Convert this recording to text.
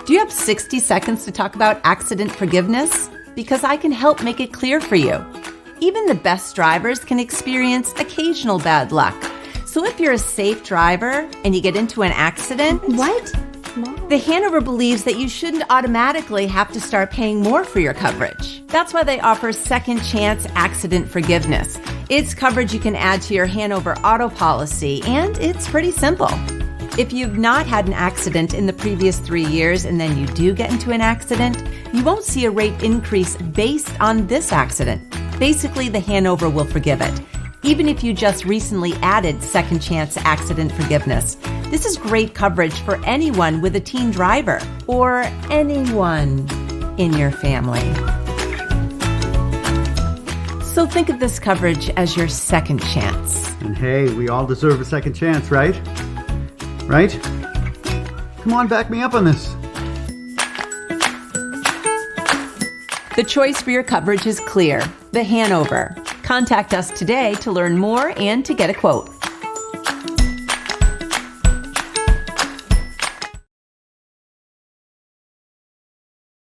Do you have 60 seconds to talk about accident forgiveness? Because I can help make it clear for you. Even the best drivers can experience occasional bad luck. So if you're a safe driver and you get into an accident... What? The Hanover believes that you shouldn't automatically have to start paying more for your coverage. That's why they offer Second Chance Accident Forgiveness. It's coverage you can add to your Hanover auto policy, and it's pretty simple. If you've not had an accident in the previous 3 years and then you do get into an accident, you won't see a rate increase based on this accident. Basically, the Hanover will forgive it, even if you just recently added Second Chance Accident Forgiveness. This is great coverage for anyone with a teen driver or anyone in your family. So think of this coverage as your second chance. And hey, we all deserve a second chance, right? Right? Come on, back me up on this. The choice for your coverage is clear. The Hanover. Contact us today to learn more and to get a quote.